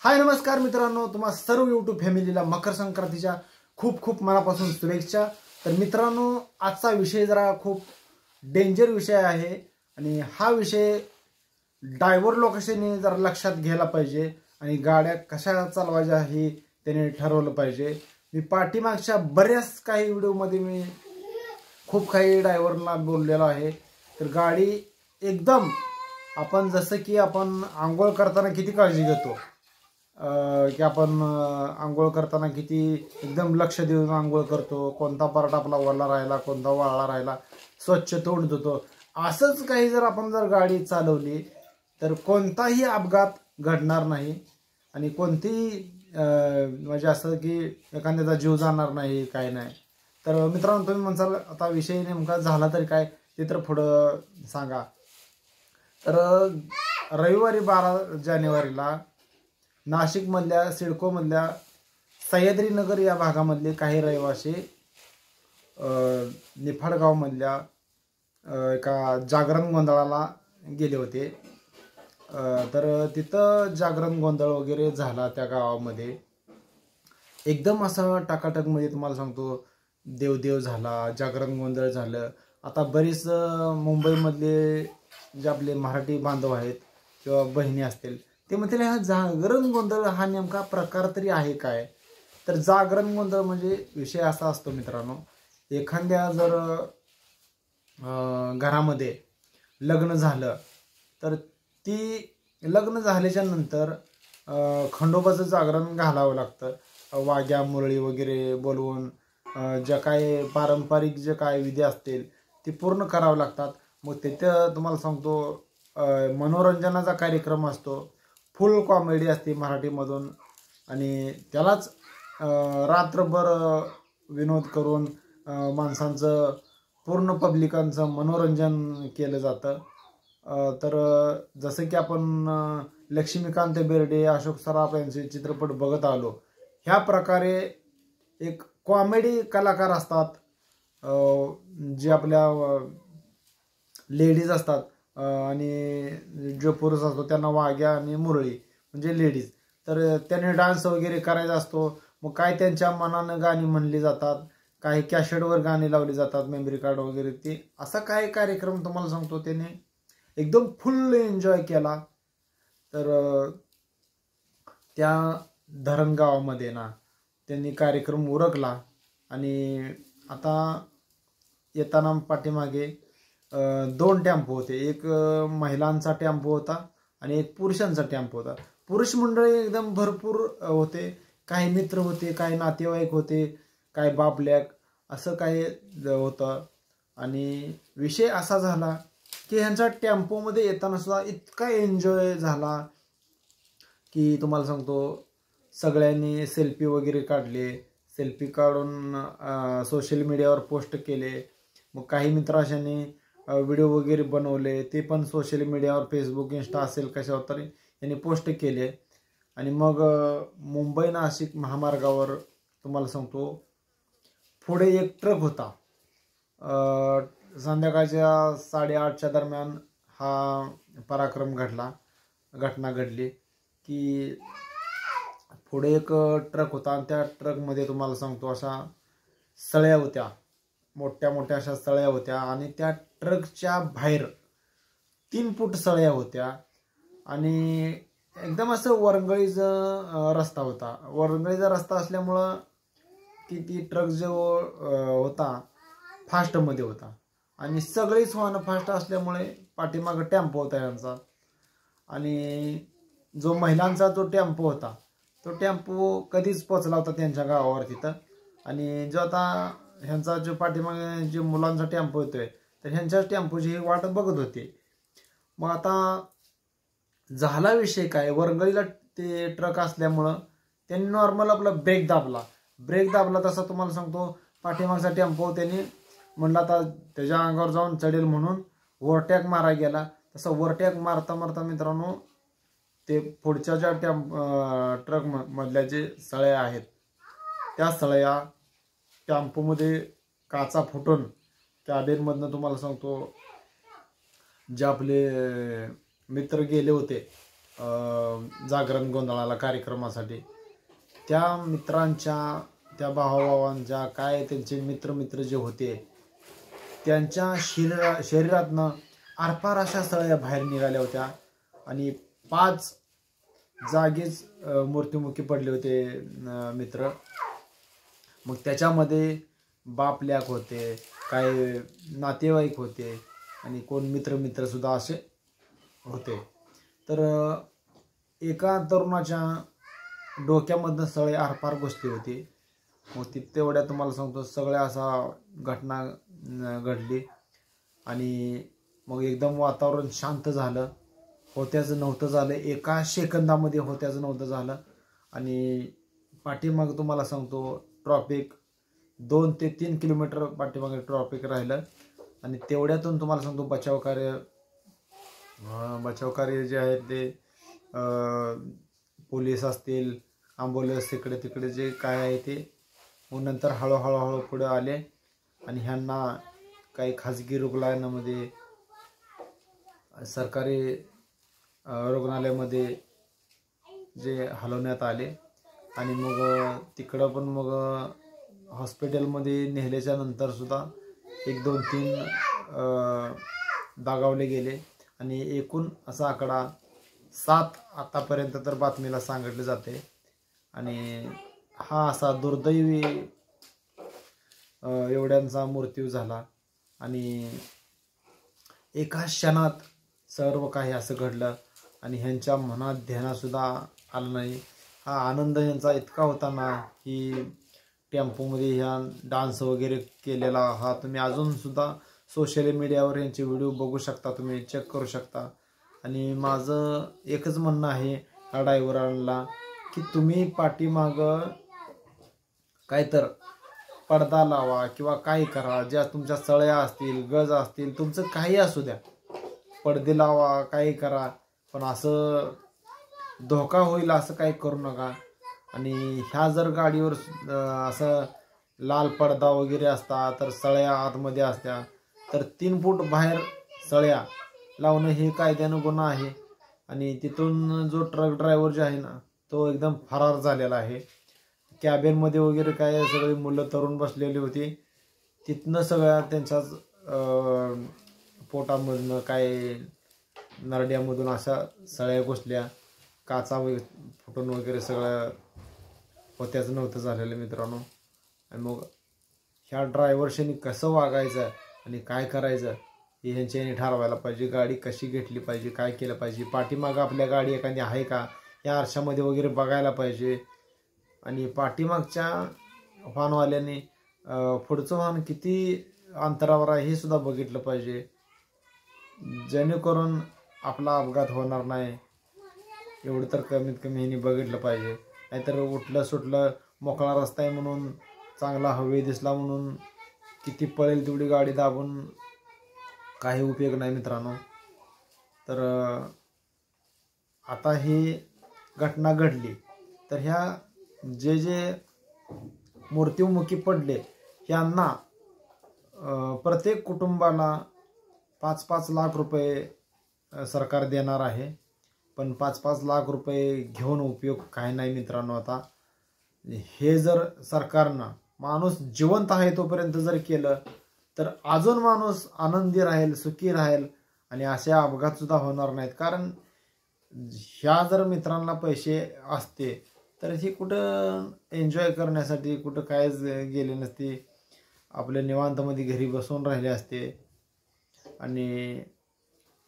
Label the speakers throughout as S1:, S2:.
S1: हाय नमस्कार मित्रांनो, तुम्हा सर्व यूट्यूब फॅमिलीला मकर संक्रांतीच्या खूप खूप मनापासून शुभेच्छा। तर मित्रांनो, आजचा विषय जरा खूप डेंजर विषय आहे आणि हा विषय ड्रायव्हर लोकांनी जरा लक्षात घ्यायला पाहिजे आणि गाड्या कशा चालवायच्या हे त्याने ठरवलं पाहिजे। मी पाठीमागच्या बऱ्याच काही व्हिडिओमध्ये मी खूप काही ड्रायव्हरला बोललेलो आहे। तर गाडी एकदम आपण जसं की आपण आंघोळ करताना किती काळजी घेतो की आपण आंघोळ करताना किती एकदम लक्ष देऊन आंघोळ करतो, कोणता पार्ट आपला ओला राहिला कोणता वाळला राहिला स्वच्छ तोंड धुतो। असंच काही जर आपण गाडी चालवली तर कोणताही अपघात घडणार नाही आणि कोणतीही म्हणजे असं की एखाद्याचा जीव जाणार नाही काय नाही। तर मित्रांनो, तुम्ही म्हणसाल आता विषय नेमका झाला तरी काय ते तर पुढं सांगा। तर रविवारी 12 जानेवारीला नाशिकमधल्या सिडकोमधल्या सह्याद्रीनगर या भागामधले काही रहिवासी निफाडगावमधल्या एका जागरण गोंधळाला गेले होते। तर तिथं जागरण गोंधळ वगैरे झाला त्या गावामध्ये। एकदम असं टाकाटकमध्ये तुम्हाला सांगतो, देवदेव झाला, जागरण गोंधळ झालं। आता बरीच मुंबईमधले जे आपले मराठी बांधव आहेत किंवा बहिणी असतील ते म्हणतील हा जागरण गोंधळ हा नेमका प्रकार तरी आहे काय। तर जागरण गोंधळ म्हणजे विषय असा असतो मित्रांनो, एखाद्या जर घरामध्ये लग्न झालं तर ती लग्न झाल्याच्या नंतर खंडोबाचं जागरण घालावं लागतं। वाघ्या मुरळी वगैरे बोलवून ज्या काय पारंपरिक जे काय विधी असतील ते पूर्ण करावं लागतात। मग तिथं तुम्हाला सांगतो मनोरंजनाचा कार्यक्रम असतो, फुल कॉमेडी असते मराठीमधून आणि त्यालाच रात्रभर विनोद करून माणसांचं पूर्ण पब्लिकांचं मनोरंजन केलं जातं। तर जसं की आपण लक्ष्मीकांत बेर्डे, अशोक सराफ यांचे चित्रपट बघत आलो, ह्या प्रकारे एक कॉमेडी कलाकार असतात जे आपल्या लेडीज असतात आणि जो पुरुष असतो त्यांना वाघ्या आणि मुरळी म्हणजे लेडीज। तर त्याने डान्स वगैरे करायचा असतो। मग काय त्यांच्या मनानं गाणी म्हणली जातात, काही कॅसेटवर गाणी लावली जातात, मेमरी कार्ड वगैरे ते असा काय कार्यक्रम तुम्हाला सांगतो त्याने एकदम फुल एन्जॉय केला। तर त्या धरणगावामध्ये ना त्यांनी कार्यक्रम उरकला आणि आता येताना पाठीमागे 2 टेम्पो होते, एक महिलांचा टेम्पो होता आणि एक पुरुषांचा टेम्पो होता। पुरुष मंडळी एकदम भरपूर होते, काही मित्र होते, काही नातेवाईक होते, काही बापल्याक असं काही होतं। आणि विषय असा झाला की ह्यांच्या टेम्पोमध्ये येताना सुद्धा इतका एन्जॉय झाला की तुम्हाला सांगतो सगळ्यांनी सेल्फी वगैरे काढले, सेल्फी काढून सोशल मीडियावर पोस्ट केले। मग काही मित्रांनी व्हिडिओ वगैरे बनवले, ते पण सोशल मीडियावर फेसबुक इंस्टा असेल कशावर तरी यांनी पोस्ट केले। आणि मग मुंबई नाशिक महामार्गावर तुम्हाला सांगतो पुढे एक ट्रक होता, संध्याकाळच्या 8:30च्या दरम्यान हा पराक्रम घटना घडली की पुढे एक ट्रक होता आणि त्या ट्रकमध्ये तुम्हाला सांगतो अशा सळ्या होत्या, मोठ्या मोठ्या अशा सळ्या होत्या आणि त्या ट्रकच्या बाहेर 3 फूट सळ्या होत्या आणि एकदम असं वरंगळीचा रस्ता होता। वरंगळीचा रस्ता असल्यामुळं की ती ट्रक जो होता फास्टमध्ये होता आणि सगळीच वाहनं फास्ट असल्यामुळे पाठीमागं टेम्पो होता यांचा आणि जो महिलांचा जो टेम्पो होता तो टेम्पो कधीच पोचला होता त्यांच्या गावावर तिथं। आणि जो आता ह्यांचा जो पाठीमागे जे मुलांचा टेम्पो येतोय तर ह्यांच्या टेम्पोची वाट बघत होते। मग आता झाला विषय काय, वरंगळीला ते ट्रक असल्यामुळं त्यांनी नॉर्मल आपला ब्रेक दाबला तसा तुम्हाला सांगतो पाठीमागचा टेम्पो त्यांनी म्हणलं आता त्याच्या अंगावर जाऊन चढेल म्हणून ओव्हरटॅक मारा गेला। तसं ओव्हरटॅक मारता मारता मित्रांनो ते पुढच्या ज्या ट्रक मधल्या जे सळ्या आहेत त्या सळ्या टेम्पोमध्ये काचा फुटून कॅबिनमधनं तुम्हाला सांगतो जे आपले मित्र गेले होते जागरण गोंधळाला कार्यक्रमासाठी, त्या मित्रांच्या, त्या भावाभावांच्या, काय त्यांचे मित्र जे होते त्यांच्या शरीरातनं आरपार अशा सळया बाहेर निघाल्या होत्या आणि 5 जागीच मृत्युमुखी पडले होते मित्र. मग त्याच्यामध्ये बाप लेक होते, काही नातेवाईक होते आणि कोण मित्र सुद्धा असे होते. तर एका तरुणाच्या डोक्यामधनं सगळे आरपार घुसली होती. मग ती तेवढ्या तुम्हाला सांगतो सगळ्या असा घटना घडली आणि मग एकदम वातावरण शांत झालं. होत्याचं नव्हतं झालं, एका सेकंदामध्ये होत्याचं नव्हतं झालं. आणि पाठीमाग तुम्हाला सांगतो ट्रॉफिक 2 ते 3 किलोमीटर पाठीमागे ट्रॉफिक राहिलं आणि तेवढ्यातून तुम्हाला सांगतो बचावकार्य जे आहे ते पोलीस असतील, ॲम्ब्युलन्स तिकडे जे काय आहे ते मग नंतर हळूहळू पुढे आले आणि ह्यांना काही खाजगी रुग्णालयांमध्ये, सरकारी रुग्णालयामध्ये जे हलवण्यात आले आणि मग तिकडं पण मग हॉस्पिटलमध्ये नेल्याच्या नंतर सुद्धा 1, 2, 3 दागावले गेले आणि एकूण असा आकडा 7 आतापर्यंत तर बातमीला सांगितले जाते. आणि हा असा दुर्दैवी एवढ्यांचा मृत्यू झाला आणि एका क्षणात सर्व काही असं घडलं आणि ह्यांच्या मनात ध्यानातसुद्धा आलं नाही. हा आनंद ह्यांचा इतका होता ना की टेम्पोमध्ये ह्या डान्स वगैरे केलेला हा तुम्ही अजूनसुद्धा सोशल मीडियावर यांचे व्हिडिओ बघू शकता, तुम्ही चेक करू शकता. आणि माझं एकच म्हणणं आहे या ड्रायव्हरांना की तुम्ही पाठीमागं काय तर पडदा लावा किंवा काही करा, ज्या तुमच्या सळया असतील, गज असतील, तुमचं काही असू द्या, पडदे लावा, काही करा, पण असं धोका होईल असं काही करू नका. आणि ह्या जर गाडीवर असं लाल पडदा वगैरे असता तर सळया आतमध्ये असत्या तर 3 फूट बाहेर सळया लावणं हे कायद्यानं गुन्हा आहे. आणि तिथून जो ट्रक ड्रायव्हर जे आहे ना तो एकदम फरार झालेला आहे. कॅबिनमध्ये वगैरे काय सगळी मुलं तरुण बसलेली होती, तिथनं सगळ्या त्यांच्याच पोटामधनं काय नरड्यामधून अशा सळया घुसल्या, काचा फुटून वगैरे सगळं होत्याचं नव्हतं झालेलं मित्रांनो. आणि मग ह्या ड्रायव्हरशांनी कसं वागायचं आणि काय करायचं हे ह्यांच्याने ठरवायला पाहिजे. गाडी कशी घेतली पाहिजे, काय केलं पाहिजे, पाठीमागं आपल्या गाडी एखादी आहे का या आरशामध्ये वगैरे बघायला पाहिजे. आणि पाठीमागच्या वाहनवाल्याने पुढचं वाहन किती अंतरावर आहे हे सुद्धा बघितलं पाहिजे, जेणेकरून आपला अपघात होणार नाही एवढं तर कमीत कमी ह्यांनी बघितलं पाहिजे. नाहीतर उठलं सुटलं मोकळा रस्ता आहे म्हणून, चांगला हवे दिसला म्हणून किती पळेल तेवढी गाडी दाबून काही उपयोग नाही मित्रांनो. तर आता ही घटना घडली तर ह्या जे मृत्युमुखी पडले ह्यांना प्रत्येक कुटुंबाला 5-5 लाख रुपये सरकार देणार आहे. पण 5-5 लाख रुपये घेऊन उपयोग काय नाही मित्रांनो. आता हे जर सरकारनं माणूस जिवंत आहे तोपर्यंत जर केलं तर अजून माणूस आनंदी राहील, सुखी राहील आणि असे अपघात सुद्धा होणार नाहीत. कारण ह्या जर मित्रांना पैसे असते तर ही कुठं एन्जॉय करण्यासाठी कुठं कायच गेले नसते, आपल्या निवांतमध्ये घरी बसून राहिले असते आणि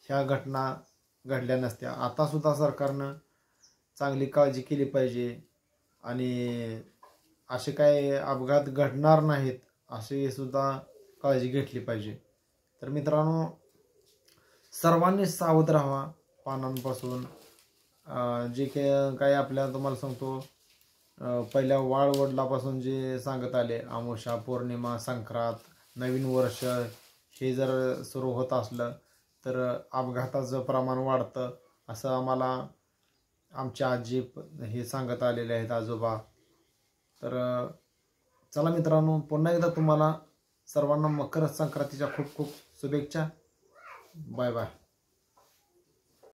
S1: ह्या घटना घडल्या नसत्या. आता सुद्धा सरकारनं चांगली काळजी केली पाहिजे आणि असे काय अपघात घडणार नाहीत असे सुद्धा काळजी घेतली पाहिजे. तर मित्रांनो सर्वांनी सावध राहावा वाहनांपासून. जे काही आपल्या तुम्हाला सांगतो पहिल्या वाळवडलापासून जे सांगत आले, अमावस्या, पौर्णिमा, संक्रांत, नवीन वर्ष हे जर सुरू होत असलं तर अपघाताचं प्रमाण वाढतं असं आम्हाला आमच्या आजी हे सांगत आलेले आहेत, आजोबा. तर चला मित्रांनो पुन्हा एकदा तुम्हाला सर्वांना मकर संक्रांतीच्या खूप खूप शुभेच्छा. Bye bye.